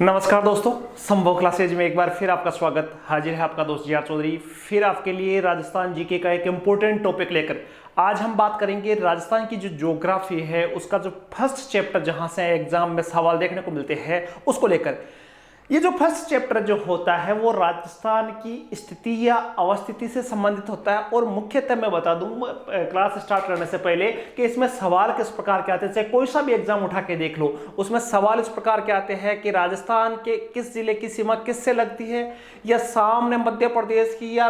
नमस्कार दोस्तों, संभव क्लासेज में एक बार फिर आपका स्वागत। हाजिर है आपका दोस्त जिया चौधरी फिर आपके लिए राजस्थान जीके का एक इम्पोर्टेंट टॉपिक लेकर। आज हम बात करेंगे राजस्थान की जो ज्योग्राफी है उसका जो फर्स्ट चैप्टर जहां से एग्जाम में सवाल देखने को मिलते हैं उसको लेकर। ये जो फर्स्ट चैप्टर जो होता है वो राजस्थान की स्थिति या अवस्थिति से संबंधित होता है। और मुख्यतः मैं बता दूं क्लास स्टार्ट करने से पहले कि इसमें सवाल किस प्रकार के आते हैं। चाहे कोई सा भी एग्जाम उठा के देख लो, उसमें सवाल इस प्रकार के आते हैं कि राजस्थान के किस जिले की सीमा किससे लगती है, या सामने मध्य प्रदेश की, या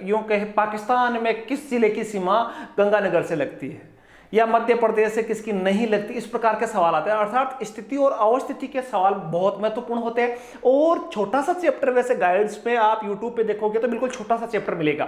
यूं कहे पाकिस्तान में किस जिले की सीमा गंगानगर से लगती है, या मध्य प्रदेश से किसकी नहीं लगती। इस प्रकार के सवाल आते हैं। अर्थात स्थिति और अवस्थिति के सवाल बहुत महत्वपूर्ण होते हैं। और छोटा सा चैप्टर, वैसे गाइड्स पे आप यूट्यूब पे देखोगे तो बिल्कुल छोटा सा चैप्टर मिलेगा,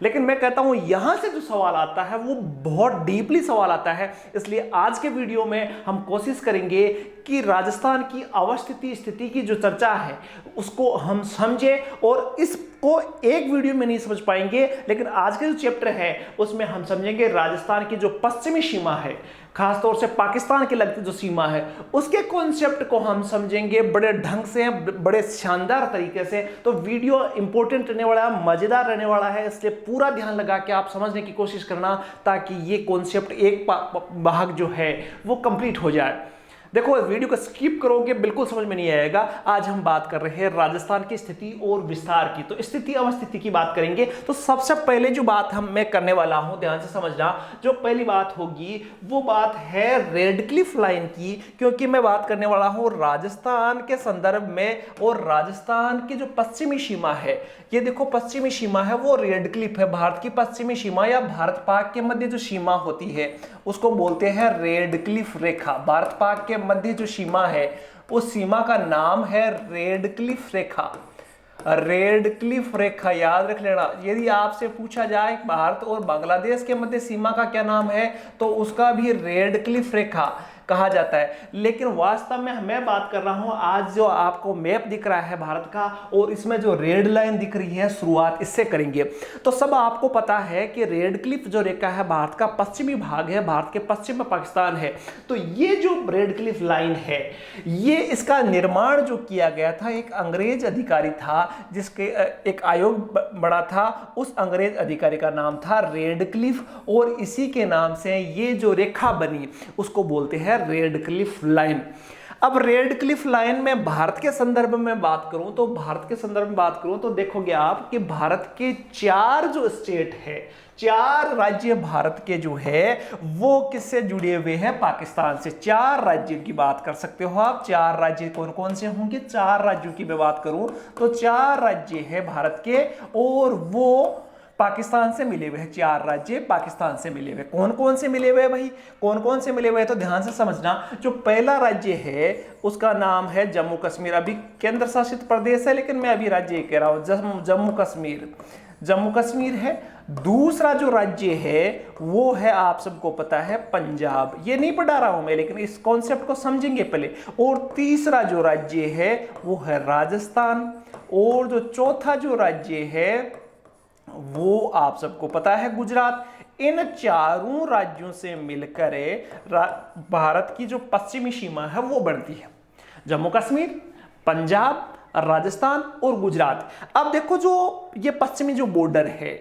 लेकिन मैं कहता हूं यहां से जो सवाल आता है वो बहुत डीपली सवाल आता है। इसलिए आज के वीडियो में हम कोशिश करेंगे कि राजस्थान की अवस्थिति स्थिति की जो चर्चा है उसको हम समझें। और इसको एक वीडियो में नहीं समझ पाएंगे, लेकिन आज का जो चैप्टर है उसमें हम समझेंगे राजस्थान की जो पश्चिमी सीमा है, खासतौर से पाकिस्तान की लगती जो सीमा है, उसके कॉन्सेप्ट को हम समझेंगे बड़े ढंग से, बड़े शानदार तरीके से। तो वीडियो इंपॉर्टेंट रहने वाला है, मजेदार रहने वाला है, इसलिए पूरा ध्यान लगा के आप समझने की कोशिश करना, ताकि ये कॉन्सेप्ट एक भाग जो है वो कंप्लीट हो जाए। देखो, वीडियो को स्किप करोगे बिल्कुल समझ में नहीं आएगा। आज हम बात कर रहे हैं राजस्थान की स्थिति और विस्तार की। तो स्थिति अवस्थिति की बात करेंगे तो सबसे पहले जो बात मैं करने वाला हूं, ध्यान से समझना, जो पहली बात होगी वो बात है रेडक्लिफ लाइन की। क्योंकि मैं बात करने वाला हूं राजस्थान के संदर्भ में। और राजस्थान की जो पश्चिमी सीमा है, ये देखो पश्चिमी सीमा है वो रेडक्लिफ है। भारत की पश्चिमी सीमा या भारत पाक के मध्य जो सीमा होती है उसको बोलते हैं रेडक्लिफ रेखा। भारत पाक के मध्य जो सीमा है उस सीमा का नाम है रेडक्लिफ रेखा। रेडक्लिफ रेखा याद रख लेना। यदि आपसे पूछा जाए भारत और बांग्लादेश के मध्य सीमा का क्या नाम है तो उसका भी रेडक्लिफ रेखा कहा जाता है। लेकिन वास्तव में मैं बात कर रहा हूं, आज जो आपको मैप दिख रहा है भारत का और इसमें जो रेड लाइन दिख रही है, शुरुआत इससे करेंगे। तो सब आपको पता है कि रेडक्लिफ जो रेखा है भारत का पश्चिमी भाग है, भारत के पश्चिम में पाकिस्तान है। तो ये जो रेडक्लिफ लाइन है, ये इसका निर्माण जो किया गया था एक अंग्रेज अधिकारी था, जिसके एक आयोग बना था। उस अंग्रेज अधिकारी का नाम था रेडक्लिफ, और इसी के नाम से ये जो रेखा बनी उसको बोलते हैं रेडक्लिफ लाइन। अब रेडक्लिफ लाइन में भारत के संदर्भ में बात करूं तो देखोगे आप कि भारत के चार जो स्टेट है, चार राज्य भारत के जो है वो किससे जुड़े हुए हैं? पाकिस्तान से। चार राज्यों की बात कर सकते हो आप। चार राज्य कौन कौन से होंगे? चार राज्यों की मैं बात करूं तो चार राज्य है भारत के, और वो पाकिस्तान से मिले हुए हैं। चार राज्य पाकिस्तान से मिले हुए। कौन कौन से मिले हुए भाई? कौन कौन से मिले हुए? तो ध्यान से समझना। जो पहला राज्य है उसका नाम है जम्मू कश्मीर। अभी केंद्र शासित प्रदेश है, लेकिन मैं अभी राज्य कह रहा हूं, जम्मू कश्मीर। जम्मू कश्मीर है। दूसरा जो राज्य है वो है, आप सबको पता है, पंजाब। ये नहीं पढ़ा रहा हूं मैं, लेकिन इस कॉन्सेप्ट को समझेंगे पहले। और तीसरा जो राज्य है वो है राजस्थान। और जो चौथा जो राज्य है वो आप सबको पता है गुजरात। इन चारों राज्यों से मिलकर भारत की जो पश्चिमी सीमा है वो बनती है। जम्मू कश्मीर, पंजाब, राजस्थान और गुजरात। अब देखो, जो ये पश्चिमी जो बॉर्डर है,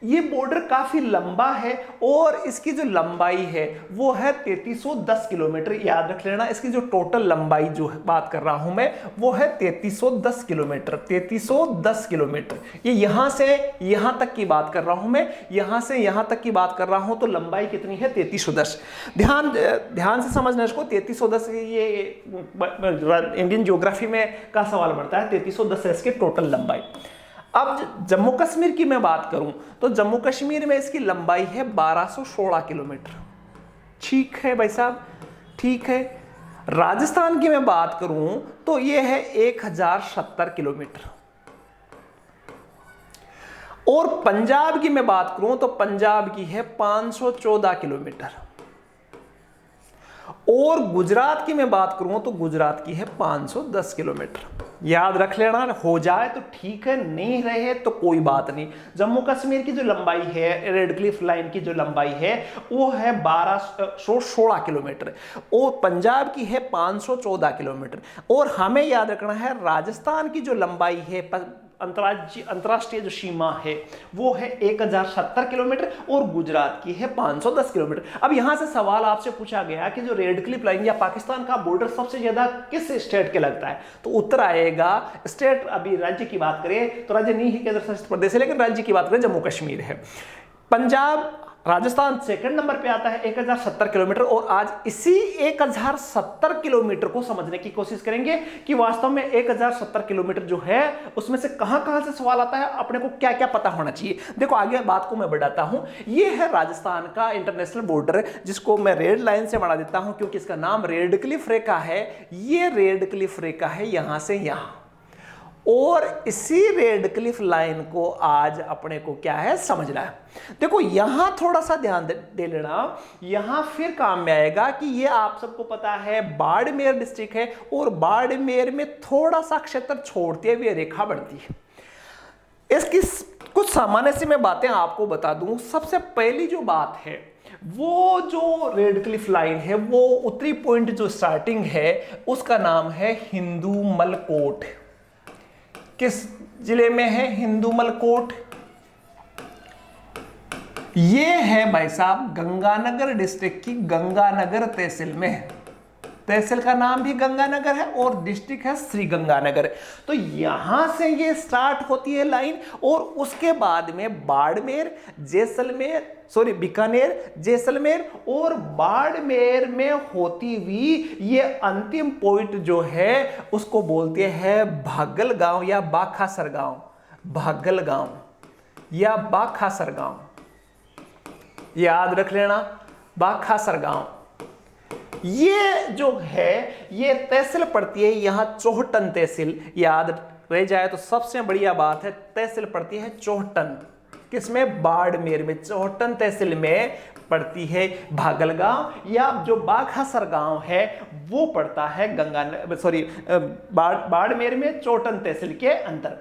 ये बॉर्डर काफी लंबा है, और इसकी जो लंबाई है वो है 3310 किलोमीटर। याद रख लेना, इसकी जो टोटल लंबाई जो बात कर रहा हूं मैं वो है 3310 किलोमीटर। 3310 किलोमीटर। ये यहां से यहां तक की बात कर रहा हूं मैं, यहां से यहां तक की बात कर रहा हूं, तो लंबाई कितनी है? 3310। ध्यान से समझना इसको। 3310 ये इंडियन ज्योग्राफी में का सवाल बनता है। 3310 है इसकी टोटल लंबाई। अब जम्मू कश्मीर की मैं बात करूं तो जम्मू कश्मीर में इसकी लंबाई है 1216 किलोमीटर। ठीक है भाई साहब, ठीक है। राजस्थान की मैं बात करूं तो यह है 1070 किलोमीटर। और पंजाब की मैं बात करूं तो पंजाब की है 514 किलोमीटर। और गुजरात की मैं बात करूं तो गुजरात की है 510 किलोमीटर। याद रख लेना, हो जाए तो ठीक है, नहीं रहे तो कोई बात नहीं। जम्मू कश्मीर की जो लंबाई है, रेड क्लिफ लाइन की जो लंबाई है वो है 1216 किलोमीटर और पंजाब की है 514 किलोमीटर। और हमें याद रखना है राजस्थान की जो लंबाई है अंतरराष्ट्रीय जो सीमा है वो है 1070 किलोमीटर और गुजरात की है 510 किलोमीटर। अब यहां से सवाल आपसे पूछा गया कि जो रेड क्लिफ लाइन या पाकिस्तान का बॉर्डर सबसे ज्यादा किस स्टेट के लगता है, तो उत्तर आएगा स्टेट। अभी राज्य की बात करें तो राज्य नहीं है, केंद्र शासित प्रदेश है, लेकिन राज्य की बात करें जम्मू कश्मीर है। पंजाब, राजस्थान सेकंड नंबर पे आता है 1070 किलोमीटर। और आज इसी 1070 किलोमीटर को समझने की कोशिश करेंगे कि वास्तव में 1070 किलोमीटर जो है उसमें से कहां से सवाल आता है, अपने को क्या क्या पता होना चाहिए। देखो आगे बात को मैं बढ़ाता हूं। ये है राजस्थान का इंटरनेशनल बॉर्डर, जिसको मैं रेड लाइन से बना देता हूं क्योंकि इसका नाम रेड क्लिफ रेखा है। ये रेड क्लिफ रेखा है यहां से यहां, और इसी रेड क्लिफ लाइन को आज अपने को क्या है समझना है। देखो यहां थोड़ा सा ध्यान दे लेना, यहां फिर काम में आएगा कि ये आप सबको पता है बाड़मेर डिस्ट्रिक्ट है और बाड़मेर में थोड़ा सा क्षेत्र छोड़ते हुए रेखा बढ़ती है। इसकी कुछ सामान्य सी मैं बातें आपको बता दूं। सबसे पहली जो बात है, वो जो रेड क्लिफ लाइन है वो उत्तरी पॉइंट जो स्टार्टिंग है उसका नाम है हिंदूमल कोट। किस जिले में है? हिंदूमल कोट। ये है भाई साहब गंगानगर डिस्ट्रिक्ट की गंगानगर तहसील में है। तहसील का नाम भी गंगानगर है और डिस्ट्रिक्ट है श्री गंगानगर। तो यहां से ये स्टार्ट होती है लाइन और उसके बाद में बाड़मेर, जैसलमेर, बीकानेर, जैसलमेर और बाड़मेर में होती हुई ये अंतिम पॉइंट जो है उसको बोलते हैं भागल गांव या बाखासर गांव। भागल गांव या बाखासर गांव, याद रख लेना, बाखासर गांव। ये जो है ये तहसील पड़ती है यहां चौहटन तहसील। याद रह जाए तो सबसे बढ़िया बात है, तहसील पड़ती है चौहटन। किसमें? बाड़मेर में। चौहटन तहसील में पड़ती है भागलगांव, या जो बाखासर गांव है वो पड़ता है बाड़मेर में चौहटन तहसील के अंदर।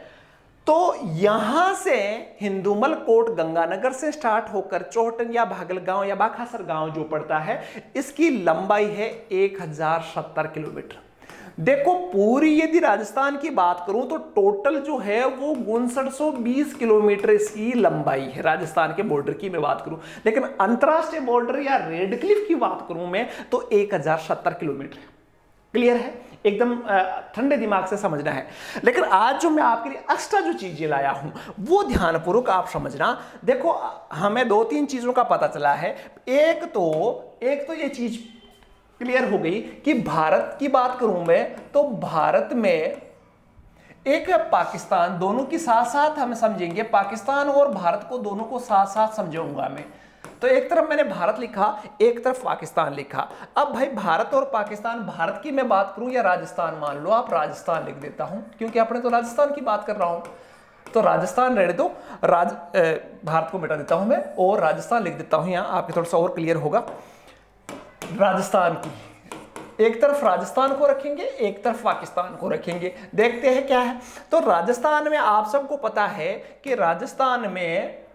तो यहां से हिंदूमल कोट गंगानगर से स्टार्ट होकर चौहटन या भागलगांव या बाखासर गांव जो पड़ता है, इसकी लंबाई है 1070 किलोमीटर। देखो पूरी यदि राजस्थान की बात करूं तो टोटल जो है वो 5920 किलोमीटर इसकी लंबाई है। राजस्थान के बॉर्डर की मैं बात करूं, लेकिन अंतरराष्ट्रीय बॉर्डर या रेड क्लिफ की बात करूं मैं तो 1070 किलोमीटर। क्लियर है? एकदम ठंडे दिमाग से समझना है। लेकिन आज जो मैं आपके लिए एक्स्ट्रा जो चीजें लाया हूं वो ध्यानपूर्वक आप समझना। देखो हमें 2-3 चीजों का पता चला है। एक तो ये चीज क्लियर हो गई कि भारत की बात करूं मैं तो भारत में एक है पाकिस्तान, दोनों की साथ साथ हम समझेंगे। पाकिस्तान और भारत को दोनों को साथ साथ समझाऊंगा मैं। तो एक तरफ मैंने भारत लिखा, एक तरफ पाकिस्तान लिखा। अब भाई भारत और पाकिस्तान, भारत की मैं बात करूं या राजस्थान, मान लो आप राजस्थान लिख देता हूं क्योंकि अपने तो राजस्थान की बात कर रहा हूं, तो राजस्थान रहने दो, भारत को मिटा देता हूं मैं और राजस्थान लिख देता हूं। यहां आपके थोड़ा सा और क्लियर होगा। राजस्थान की एक तरफ राजस्थान को रखेंगे, एक तरफ पाकिस्तान को रखेंगे। देखते हैं क्या है। तो राजस्थान में आप सबको पता है कि राजस्थान में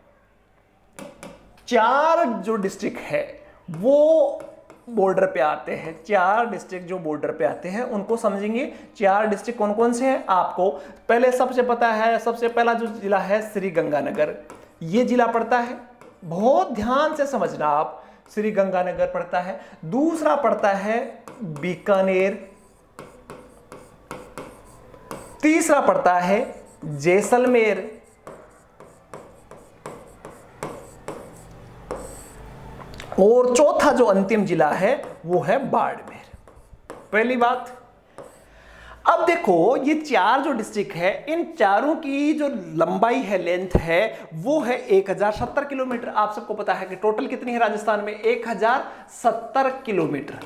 4 जो डिस्ट्रिक्ट है वो बॉर्डर पे आते हैं। 4 डिस्ट्रिक्ट जो बॉर्डर पे आते हैं उनको समझेंगे। 4 डिस्ट्रिक्ट कौन कौन से हैं आपको पहले सबसे पता है। सबसे पहला जो जिला है श्री गंगानगर, ये जिला पड़ता है, बहुत ध्यान से समझना आप, श्री गंगानगर पड़ता है। दूसरा पड़ता है बीकानेर, तीसरा पड़ता है जैसलमेर, और चौथा जो अंतिम जिला है वो है बाड़मेर। पहली बात। अब देखो ये 4 जो डिस्ट्रिक्ट है, इन चारों की जो लंबाई है, लेंथ है, वो है 1070 किलोमीटर। आप सबको पता है कि टोटल कितनी है राजस्थान में? 1070 किलोमीटर।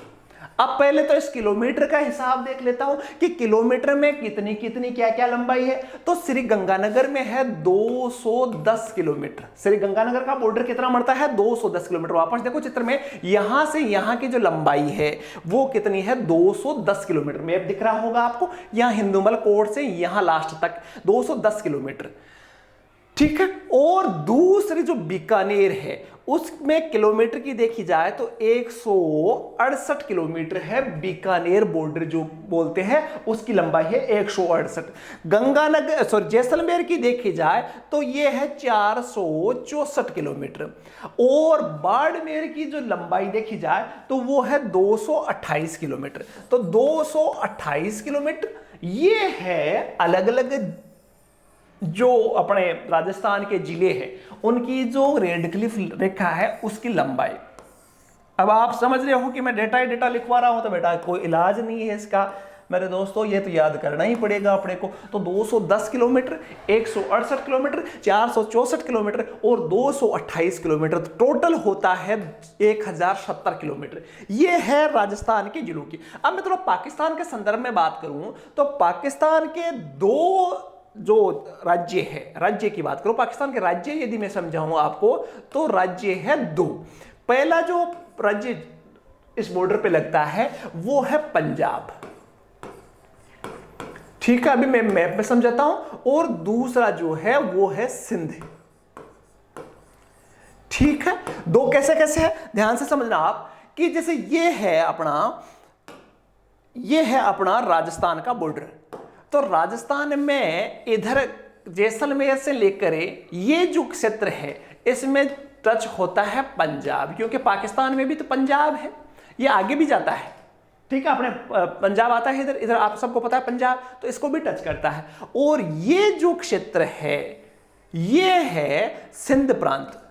अब पहले तो इस किलोमीटर का हिसाब देख लेता हूं कि किलोमीटर में कितनी कितनी क्या क्या लंबाई है। तो श्री गंगानगर में है 210 किलोमीटर। श्री गंगानगर का बॉर्डर कितना बढ़ता है? 210 किलोमीटर। वापस देखो चित्र में, यहां से यहां की जो लंबाई है वो कितनी है? 210 किलोमीटर। मैप दिख रहा होगा आपको, यहां हिंदुमल कोट से यहां लास्ट तक 210 किलोमीटर, ठीक है। और दूसरी जो बीकानेर है उसमें किलोमीटर की देखी जाए तो 168 किलोमीटर है। बीकानेर बॉर्डर जो बोलते हैं उसकी लंबाई है 168। गंगानगर सॉरी जैसलमेर की देखी जाए तो ये है 464 किलोमीटर। और बाड़मेर की जो लंबाई देखी जाए तो वो है 228 किलोमीटर। तो 228 किलोमीटर ये है अलग अलग जो अपने राजस्थान के जिले हैं उनकी जो रेड क्लिफ रेखा है उसकी लंबाई। अब आप समझ रहे हो कि मैं डेटा ही डेटा लिखवा रहा हूं, तो बेटा कोई इलाज नहीं है इसका मेरे दोस्तों, ये तो याद करना ही पड़ेगा अपने को। तो 210 किलोमीटर, 168 किलोमीटर, 464 किलोमीटर और 228 किलोमीटर, टोटल होता है 1070 किलोमीटर। ये है राजस्थान के जिलों की। अब मैं थोड़ा पाकिस्तान के संदर्भ में बात करूं तो पाकिस्तान के दो जो राज्य है, राज्य की बात करो, पाकिस्तान के राज्य यदि मैं समझाऊं आपको तो राज्य है दो। पहला जो राज्य इस बॉर्डर पे लगता है वो है पंजाब, ठीक है, अभी मैं मैप में समझाता हूं। और दूसरा जो है वो है सिंध, ठीक है। दो कैसे कैसे है ध्यान से समझना आप, कि जैसे ये है अपना राजस्थान का बॉर्डर। तो राजस्थान में इधर जैसलमेर से लेकर ये जो क्षेत्र है इसमें टच होता है पंजाब, क्योंकि पाकिस्तान में भी तो पंजाब है, ये आगे भी जाता है, ठीक है। अपने पंजाब आता है इधर, इधर आप सबको पता है पंजाब, तो इसको भी टच करता है। और ये जो क्षेत्र है ये है सिंध प्रांत।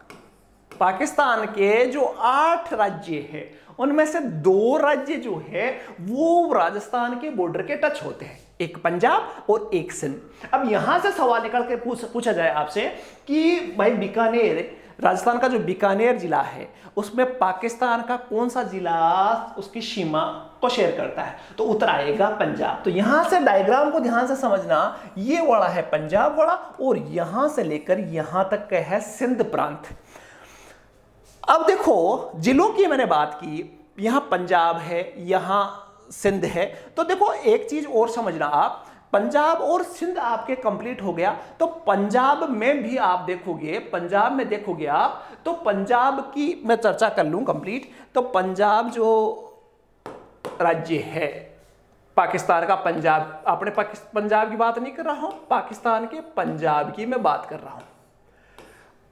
पाकिस्तान के जो 8 राज्य हैं उनमें से 2 राज्य जो है वो राजस्थान के बॉर्डर के टच होते हैं, एक पंजाब और एक सिंध। अब यहां से सवाल निकल के पूछा जाए आपसे कि भाई बीकानेर, राजस्थान का जो बीकानेर जिला है उसमें पाकिस्तान का कौन सा जिला उसकी सीमा को शेयर करता है, तो उत्तर आएगा पंजाब। तो यहां से डायग्राम को ध्यान से समझना, ये वाला है पंजाब वाला और यहां से लेकर यहां तक का है सिंध प्रांत। अब देखो जिलों की मैंने बात की, यहां पंजाब है, यहां सिंध है। तो देखो एक चीज और समझना आप, पंजाब और सिंध आपके कंप्लीट हो गया, तो पंजाब में भी आप देखोगे, पंजाब में देखोगे आप तो पंजाब की मैं चर्चा कर लूं कंप्लीट। तो पंजाब जो राज्य है पाकिस्तान का, पंजाब, अपने पंजाब की बात नहीं कर रहा हूं, पाकिस्तान के पंजाब की मैं बात कर रहा हूं।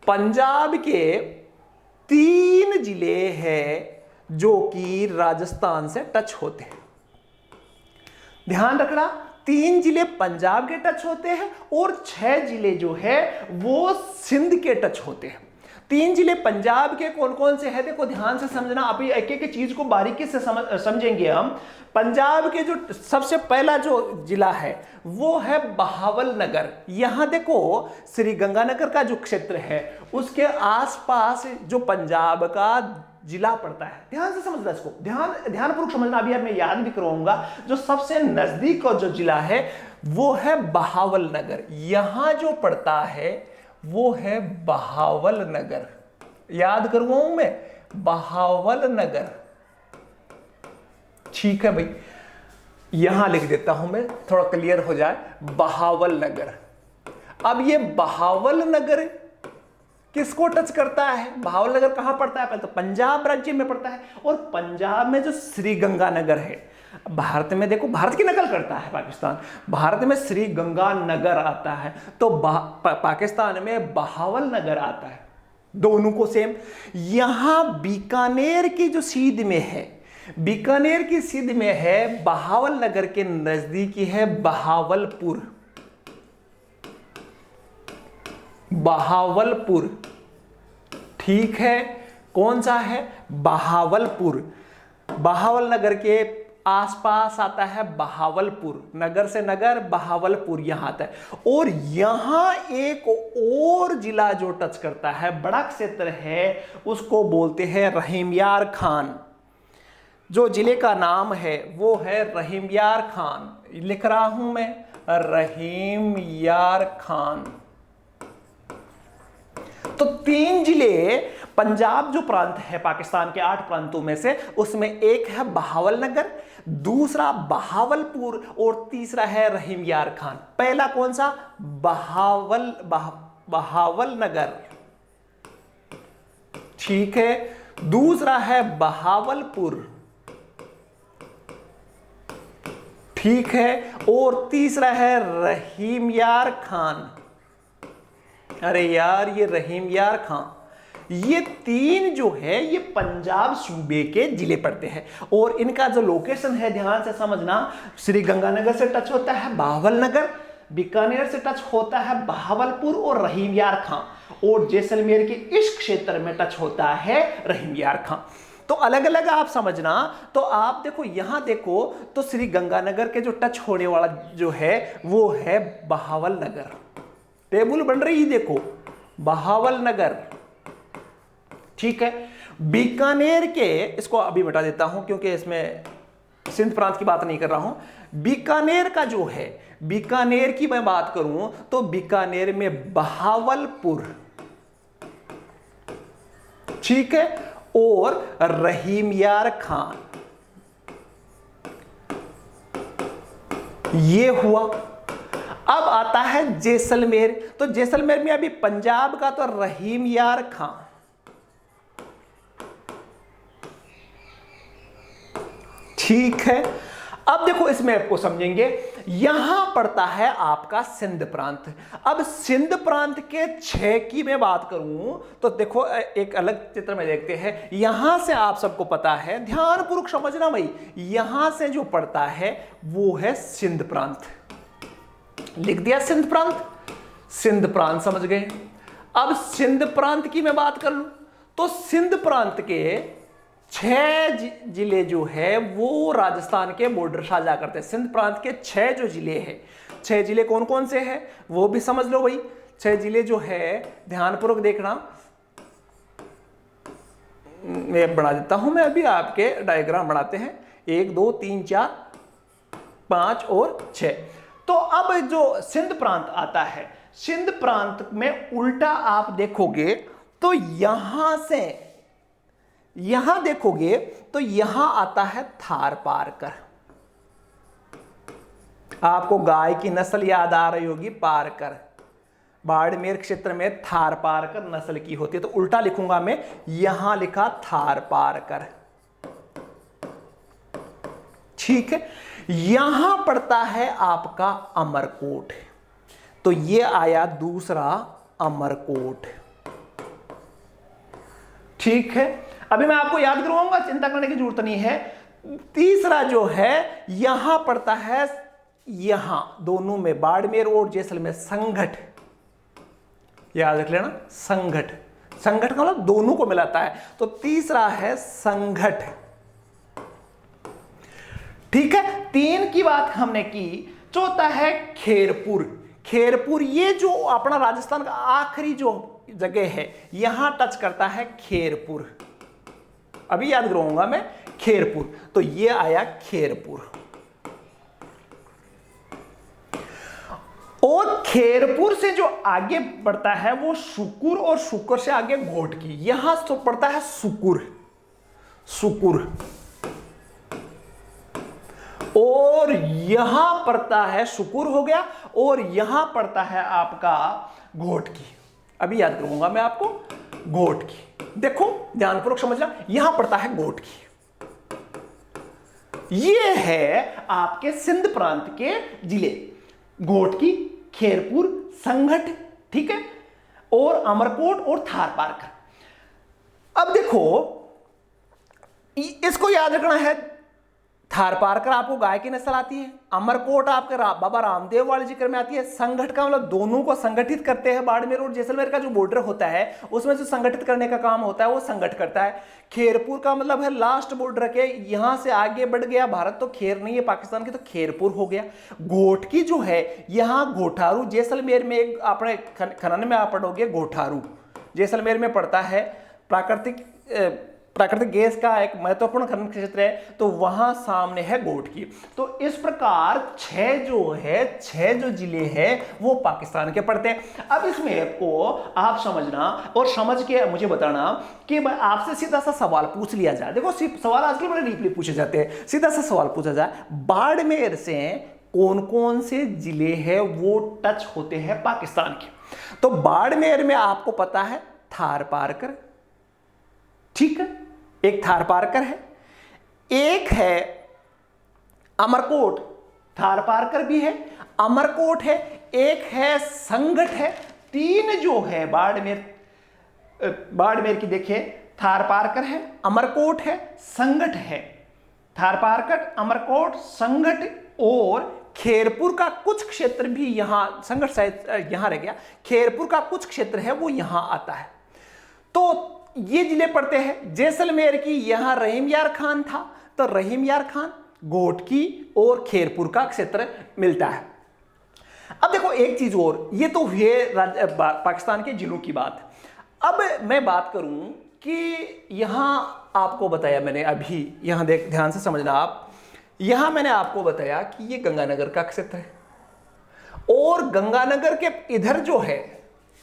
पंजाब के 3 जिले हैं जो कि राजस्थान से टच होते हैं, ध्यान रखना। 3 जिले पंजाब के टच होते हैं और 6 जिले जो है वो सिंध के टच होते हैं। 3 जिले पंजाब के कौन कौन से हैं देखो ध्यान से समझना, अभी एक एक चीज को बारीकी से समझेंगे हम। पंजाब के जो सबसे पहला जो जिला है वो है बहावलनगर। यहां देखो श्री गंगानगर का जो क्षेत्र है उसके आसपास जो पंजाब का जिला पड़ता है, ध्यान से समझना इसको, ध्यानपूर्वक समझना। अभी मैं याद भी करवाऊंगा, जो सबसे नजदीक का जो जिला है वो है बहावलनगर। यहां जो पड़ता है वो है बहावलनगर, याद करवाऊं मैं, बहावलनगर, ठीक है भाई। यहां लिख देता हूं मैं थोड़ा क्लियर हो जाए, बहावलनगर। अब ये बहावलनगर किसको टच करता है? बहावलनगर कहां पड़ता है? पहले तो पंजाब राज्य में पड़ता है, और पंजाब में जो श्री गंगानगर है, भारत में देखो, भारत की नकल करता है पाकिस्तान, भारत में श्री गंगानगर आता है तो पाकिस्तान में बहावलनगर आता है, दोनों को सेम। यहां बीकानेर की जो सीध में है, बीकानेर की सीध में है, बहावलनगर के नजदीकी है बहावलपुर, बहावलपुर, ठीक है। कौन सा है? बहावलपुर। बहावलनगर के आसपास आता है बहावलपुर, नगर से नगर बहावलपुर यहां आता है। और यहां एक और जिला जो टच करता है, बड़ा क्षेत्र है, उसको बोलते हैं रहीमयार खान। जो जिले का नाम है वो है रहीम यार खान। लिख रहा हूं मैं, रहीम यार खान। तो 3 जिले, पंजाब जो प्रांत है पाकिस्तान के 8 प्रांतों में से, उसमें एक है बहावलनगर, दूसरा बहावलपुर और तीसरा है रहीम यार खान। पहला कौन सा? बहावलनगर, ठीक है। दूसरा है बहावलपुर, ठीक है। और तीसरा है रहीम यार खान। अरे यार, ये रहीम यार खान, ये 3 जो है ये पंजाब सूबे के जिले पड़ते हैं। और इनका जो लोकेशन है, ध्यान से समझना, श्री गंगानगर से टच होता है बहावलनगर, बीकानेर से टच होता है बहावलपुर और रहीम यार खान, और जैसलमेर के इस क्षेत्र में टच होता है रहीम यार खान। तो अलग अलग आप समझना। तो आप देखो, यहां देखो तो श्री गंगानगर के जो टच होने वाला जो है वो है बहावलनगर। टेबल बन रही, देखो बहावलनगर, ठीक है। बीकानेर के, इसको अभी मिटा देता हूं क्योंकि इसमें सिंध प्रांत की बात नहीं कर रहा हूं। बीकानेर का जो है, बीकानेर की मैं बात करूं तो बीकानेर में बहावलपुर, ठीक है, और रहीम यार खान, ये हुआ। अब आता है जैसलमेर। तो जैसलमेर में अभी पंजाब का तो रहीम यार खान, ठीक है। अब देखो इसमें आपको समझेंगे, यहां पड़ता है आपका सिंध प्रांत। अब सिंध प्रांत के 6 की मैं बात करूं तो देखो एक अलग चित्र में देखते हैं। यहां से आप सबको पता है, ध्यानपूर्वक समझना भाई, यहां से जो पड़ता है वो है सिंध प्रांत। लिख दिया सिंध प्रांत, सिंध प्रांत समझ गए। अब सिंध प्रांत की मैं बात कर लूं तो सिंध प्रांत के 6 जिले जो है वो राजस्थान के बॉर्डर साझा करते हैं। सिंध प्रांत के 6 जो जिले हैं, 6 जिले कौन कौन से हैं वो भी समझ लो भाई। 6 जिले जो है, ध्यानपूर्वक देखना, मैं बना देता हूं, मैं अभी आपके डायग्राम बनाते हैं, 1 2 3 4 5 और 6। तो अब जो सिंध प्रांत आता है, सिंध प्रांत में उल्टा आप देखोगे तो यहां से, यहां देखोगे तो यहां आता है थार पारकर। आपको गाय की नस्ल याद आ रही होगी, पारकर। बाड़मेर क्षेत्र में थार पारकर नस्ल की होती है। तो उल्टा लिखूंगा मैं, यहां लिखा थार पारकर, ठीक है। यहां पड़ता है आपका अमरकोट। तो ये आया दूसरा अमरकोट, ठीक है। अभी मैं आपको याद करवाऊंगा, चिंता करने की जरूरत नहीं है। तीसरा जो है यहां पड़ता है, यहां दोनों में, बाड़मेर और जैसलमेर, संघट, याद रख लेना, संघट। संघट का मतलब दोनों को मिलाता है। तो तीसरा है संघट, ठीक है। 3 की बात हमने की। चौथा है खेरपुर। खेरपुर ये जो अपना राजस्थान का आखिरी जो जगह है, यहां टच करता है खेरपुर। अभी याद करवाऊंगा मैं, खेरपुर। तो ये आया खेरपुर। और खेरपुर से जो आगे बढ़ता है वो सुकुर, और सुकुर से आगे घोटकी। यहां तो पड़ता है सुकुर, सुकुर, और यहां पड़ता है, सुकुर हो गया, और यहां पड़ता है आपका घोटकी। अभी याद करूंगा मैं आपको, घोटकी। देखो ध्यानपूर्वक समझना, यहां पड़ता है घोटकी। ये है आपके सिंध प्रांत के जिले, घोटकी, खेरपुर, संघट, ठीक है, और अमरकोट और थार पारकर। अब देखो इसको याद रखना है, थार पारकर आपको गाय की नस्ल आती है, अमरकोट आपके बाबा रामदेव वाले जिक्र में आती है, संगठन का मतलब दोनों को संगठित करते हैं। बाड़मेर और जैसलमेर का जो बॉर्डर होता है उसमें जो संगठित करने का काम होता है वो संगठ करता है। खेरपुर का मतलब है लास्ट बॉर्डर के, यहां से आगे बढ़ गया भारत तो खेर नहीं है पाकिस्तान की, तो खेरपुर हो गया। घोटकी जो है यहां घोटारू, जैसलमेर में एक अपने खनन में आप पढ़ोगे घोटारू, जैसलमेर में पड़ता है। प्राकृतिक प्राकृतिक गैस का एक महत्वपूर्ण खनन क्षेत्र है, तो वहां सामने है गोटकी। तो इस प्रकार छह जो जिले हैं वो पाकिस्तान के पड़ते हैं। अब इस मैप को आप समझना और समझ के मुझे बताना कि आपसे सीधा सा सवाल पूछ लिया जाए। देखो सवाल आजकल बड़े डीपली पूछे जाते हैं। सीधा सा सवाल पूछा जाए, बाड़मेर से कौन कौन से जिले हैं वो टच होते हैं पाकिस्तान के? तो बाड़मेर में आपको पता है थार पारकर, ठीक है, एक थार पारकर है, एक है अमरकोट, थार पारकर भी है, अमरकोट है, एक है संगठ है। तीन जो है बाड़मेर की देखिए, थार पारकर है, अमरकोट है, संगठ है। थार पारकर, अमरकोट, संगठ और खेरपुर का कुछ क्षेत्र भी यहां, संगठ शायद यहां रह गया, खेरपुर का कुछ क्षेत्र है वो यहां आता है। तो ये जिले पड़ते हैं। जैसलमेर की यहां रहीम यार खान था, तो रहीम यार खान, घोटकी और खेरपुर का क्षेत्र मिलता है। अब देखो एक चीज और, ये तो हुए पाकिस्तान के जिलों की बात। अब मैं बात करूं कि यहां आपको बताया मैंने अभी, यहां ध्यान से समझना आप, यहां मैंने आपको बताया कि ये गंगानगर का क्षेत्र है और गंगानगर के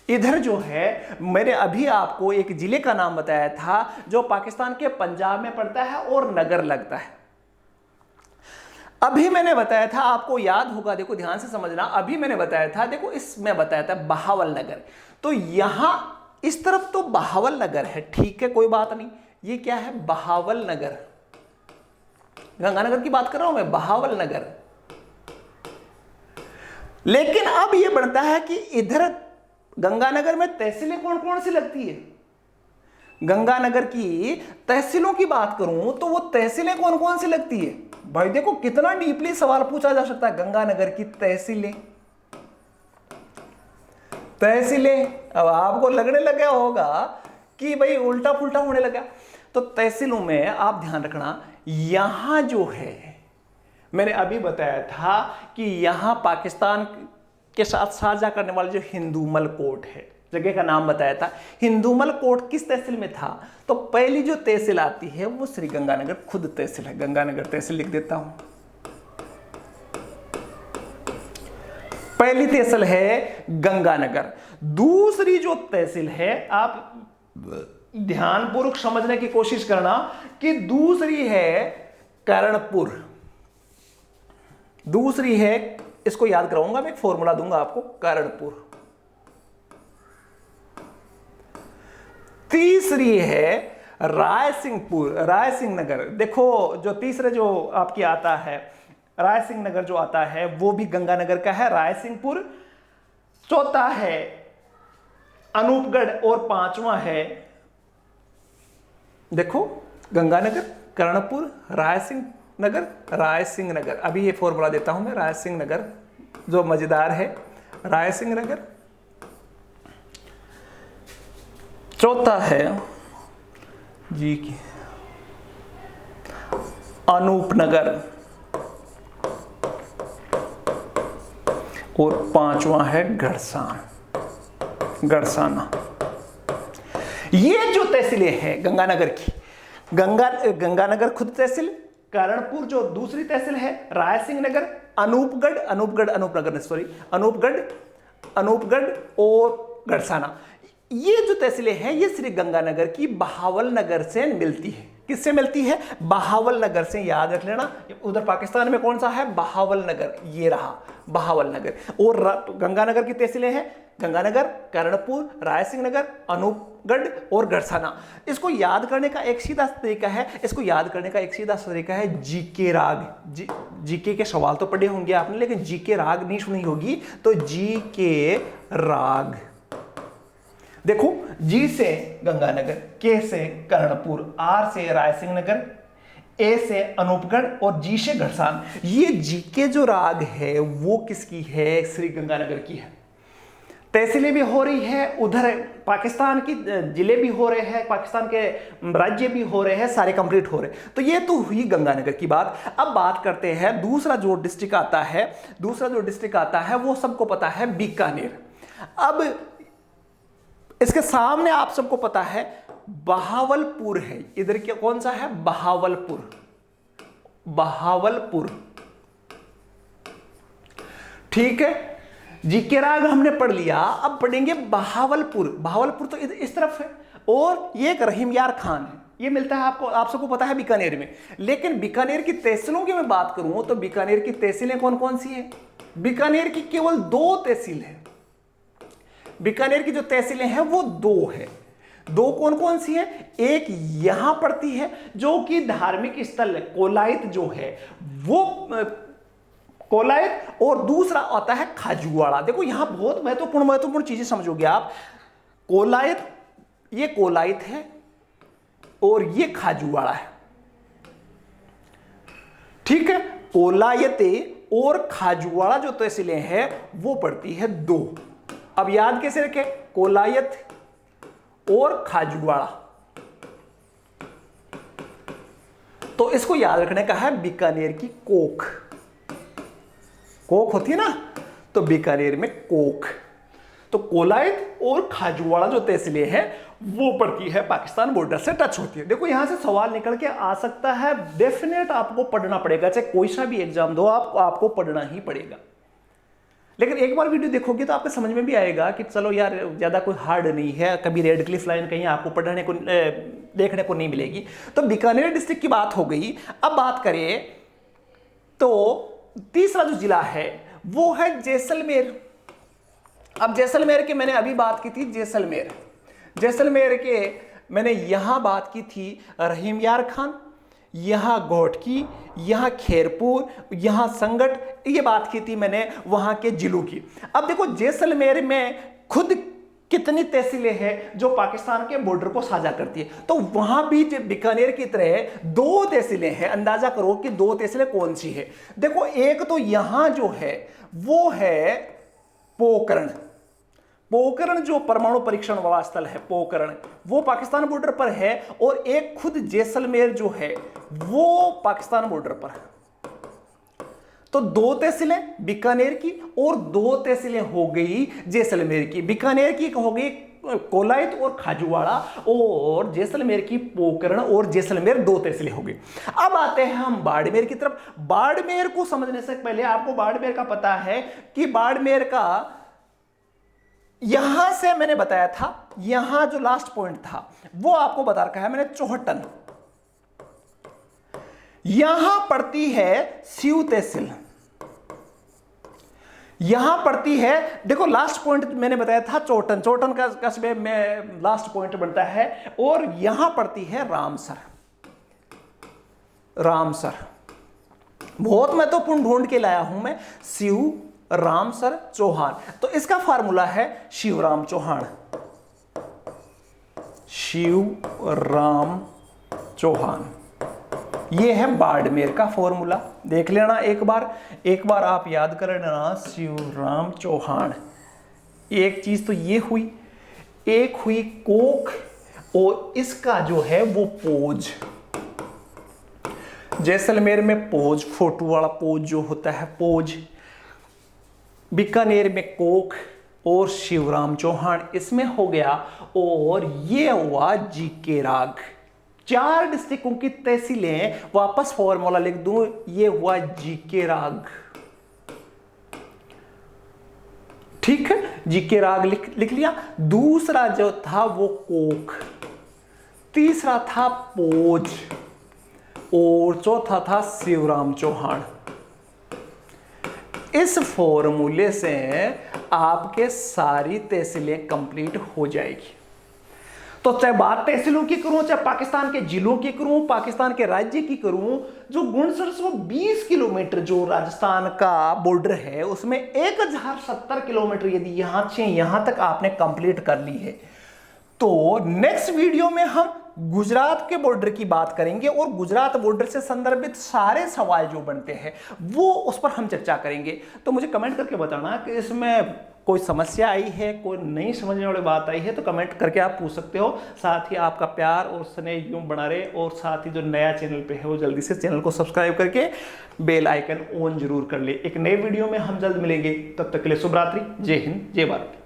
इधर जो है मैंने अभी आपको एक जिले का नाम बताया था जो पाकिस्तान के पंजाब में पड़ता है और नगर लगता है। अभी मैंने बताया था, आपको याद होगा, देखो ध्यान से समझना, अभी मैंने बताया था, देखो इसमें बताया था बहावल नगर। तो यहां इस तरफ तो बहावल नगर है, ठीक है, कोई बात नहीं। ये क्या है? बहावल नगर। गंगानगर की बात कर रहा हूं मैं, बहावल नगर। लेकिन अब यह बनता है कि इधर गंगानगर में तहसीलें कौन कौन सी लगती है? गंगानगर की तहसीलों की बात करूं तो वो तहसीलें कौन कौन सी लगती है? भाई देखो कितना डीपली सवाल पूछा जा सकता है। गंगानगर की तहसीलें, अब आपको लगने लगा होगा कि भाई उल्टा पुल्टा होने लगा। तो तहसीलों में आप ध्यान रखना, यहां जो है मैंने अभी बताया था कि यहां पाकिस्तान के साथ साझा करने वाले जो हिंदूमल कोट है, जगह का नाम बताया था। हिंदूमल कोट किस तहसील में था? तो पहली जो तहसील आती है वो श्री गंगानगर खुद तहसील है। गंगानगर तहसील लिख देता हूं, पहली तहसील है गंगानगर। दूसरी जो तहसील है, आप ध्यानपूर्वक समझने की कोशिश करना कि दूसरी है कर्णपुर। दूसरी है, इसको याद कराऊंगा मैं, एक फॉर्मूला दूंगा आपको, कर्णपुर। तीसरी है रायसिंहपुर, रायसिंह नगर। देखो जो तीसरे जो आपकी आता है रायसिंह नगर जो आता है वो भी गंगानगर का है, रायसिंहपुर। चौथा है अनूपगढ़ और पांचवा है, देखो गंगानगर, कर्णपुर, रायसिंह नगर। अभी ये फॉर्मूला देता हूं मैं, रायसिंह नगर जो मजेदार है, रायसिंह नगर। चौथा है जी की अनूपनगर और पांचवा है गड़साना। ये जो तहसीलें हैं गंगानगर की, गंगानगर खुद तहसील, कर्णपुर जो दूसरी तहसील है, रायसिंह नगर, अनूपगढ़ और गड़साना। ये जो तहसीलें हैं ये श्री गंगानगर की बहावल नगर से मिलती है। किससे मिलती है? बहावल नगर से। याद रख लेना, उधर पाकिस्तान में कौन सा है? बहावल नगर, ये रहा बहावल नगर। और गंगानगर की तहसीलें हैं गंगानगर, कर्णपुर, रायसिंह नगर, अनूपगढ़ और गड़साना। इसको याद करने का एक सीधा तरीका है, जीके राग। जीके के सवाल तो पढ़े होंगे आपने, लेकिन जीके राग नहीं सुनी होगी, तो जीके राग। देखो, जी से गंगानगर, के से कर्णपुर, आर से रायसिंह नगर, ए से अनूपगढ़ और जी से गड़सान। ये जीके जो राग है वो किसकी है? श्री गंगानगर की है। तहसीलें भी हो रही है, उधर पाकिस्तान की जिले भी हो रहे हैं, पाकिस्तान के राज्य भी हो रहे हैं, सारे कंप्लीट हो रहे हैं। तो ये तो हुई गंगानगर की बात। अब बात करते हैं दूसरा जो डिस्ट्रिक्ट आता है वो सबको पता है, बीकानेर। अब इसके सामने आप सबको पता है बहावलपुर है। इधर क्या कौन सा है? बहावलपुर। बहावलपुर, ठीक है। जीके राग हमने पढ़ लिया, अब पढ़ेंगे बहावलपुर। बहावलपुर तो इस तरफ है, और ये एक रहीम यार खान है, ये मिलता है आपको, आप सबको पता है, बीकानेर में। लेकिन बीकानेर की तहसीलों की मैं बात करूं तो बीकानेर की तहसीलें कौन कौन सी है? बीकानेर की केवल 2 तहसील है। बीकानेर की जो तहसीलें हैं वो 2 है। 2 कौन कौन सी है? एक यहां पड़ती है जो कि धार्मिक स्थल कोलायत जो है वो कोलायत, और दूसरा आता है खाजूवाड़ा। देखो यहां बहुत महत्वपूर्ण चीजें समझोगे आप। कोलायत, ये कोलायत है और ये खाजूवाड़ा है, ठीक है। कोलायते और खाजूवाड़ा जो तहसीलें हैं वो पड़ती है 2। अब याद कैसे रखें? कोलायत और खाजूवाड़ा, तो इसको याद रखने का है बीकानेर की कोख। कोख होती है ना, तो बीकानेर में कोख। तो कोलायत और खाजूवाड़ा जो तहसीलें हैं वो पड़ती है पाकिस्तान बॉर्डर से टच होती है। देखो यहां से सवाल निकल के आ सकता है, डेफिनेट आपको पढ़ना पड़ेगा, चाहे कोई सा भी एग्जाम दो आपको पढ़ना ही पड़ेगा। लेकिन एक बार वीडियो देखोगे तो आपको समझ में भी आएगा कि चलो यार ज्यादा कोई हार्ड नहीं है, कभी रेडक्लिफ लाइन कहीं आपको पढ़ने को देखने को नहीं मिलेगी। तो बीकानेर डिस्ट्रिक्ट की बात हो गई। अब बात करें तो तीसरा जो जिला है वो है जैसलमेर। अब जैसलमेर की मैंने अभी बात की थी, जैसलमेर के मैंने यहां बात की थी रहीम यार खान, यहां घोटकी, यहां खैरपुर, यहां संगठ, ये बात की थी मैंने वहां के जिलों की। अब देखो जैसलमेर में खुद कितनी तहसीलें हैं जो पाकिस्तान के बॉर्डर को साझा करती है, तो वहां भी बीकानेर की तरह 2 तहसीलें हैं। अंदाजा करो कि 2 तहसीलें कौन सी है। देखो एक तो यहां जो है वो है पोकरण। पोकरण जो परमाणु परीक्षण वाला स्थल है, पोकरण, वो पाकिस्तान बॉर्डर पर है। और एक खुद जैसलमेर जो है वो पाकिस्तान बॉर्डर पर है। तो 2 तहसीलें बीकानेर की और 2 तहसीलें हो गई जैसलमेर की। बीकानेर की हो गई कोलायत और खाजूवाड़ा, और जैसलमेर की पोकरण और जैसलमेर 2 तहसीलें हो गई। अब आते हैं हम बाड़मेर की तरफ। बाड़मेर को समझने से पहले आपको बाड़मेर का पता है कि बाड़मेर का यहां से मैंने बताया था, यहां जो लास्ट पॉइंट था वो आपको बता रखा है मैंने, चौहटन। यहां पड़ती है सीऊ तहसील, यहां पड़ती है, देखो लास्ट पॉइंट मैंने बताया था चौटन, चौटन का कस्बे में लास्ट पॉइंट बनता है। और यहां पड़ती है रामसर। रामसर बहुत महत्वपूर्ण ढूंढ के लाया हूं मैं, शिव रामसर चौहान। तो इसका फार्मूला है शिवराम चौहान, शिवराम चौहान। ये है बाड़मेर का फॉर्मूला, देख लेना एक बार आप याद कर लेना, शिवराम चौहान। एक चीज तो ये हुई, एक हुई कोख, और इसका जो है वो पोज। जैसलमेर में पोज, फोटो वाला पोज जो होता है, पोज। बीकानेर में कोख और शिवराम चौहान इसमें हो गया। और ये हुआ जीके राग। 4 डिस्ट्रिक्टों की तहसीलें, वापस फॉर्मूला लिख दूं, ये हुआ जीके राग। ठीक है, जीके राग लिख लिया। दूसरा जो था वो कोख, तीसरा था पोज, और चौथा था शिवराम चौहान। इस फॉर्मूले से आपके सारी तहसीलें कंप्लीट हो जाएगी। तो चाहे बात तहसीलों की करूं, चाहे पाकिस्तान के जिलों की करूं, पाकिस्तान के राज्य की करूं, जो 4920 किलोमीटर जो राजस्थान का बॉर्डर है उसमें 1070 किलोमीटर यदि यहां से यहां तक आपने कंप्लीट कर ली है, तो नेक्स्ट वीडियो में हम गुजरात के बॉर्डर की बात करेंगे, और गुजरात बॉर्डर से संदर्भित सारे सवाल जो बनते हैं वो उस पर हम चर्चा करेंगे। तो मुझे कमेंट करके बताना कि इसमें कोई समस्या आई है, कोई नहीं समझने वाली बात आई है, तो कमेंट करके आप पूछ सकते हो। साथ ही आपका प्यार और स्नेह यूं बना रहे, और साथ ही जो नया चैनल पे है वो जल्दी से चैनल को सब्सक्राइब करके बेल आइकन ऑन जरूर कर ले। एक नए वीडियो में हम जल्द मिलेंगे, तब तक के लिए शुभ रात्रि, जय हिंद, जय भारत।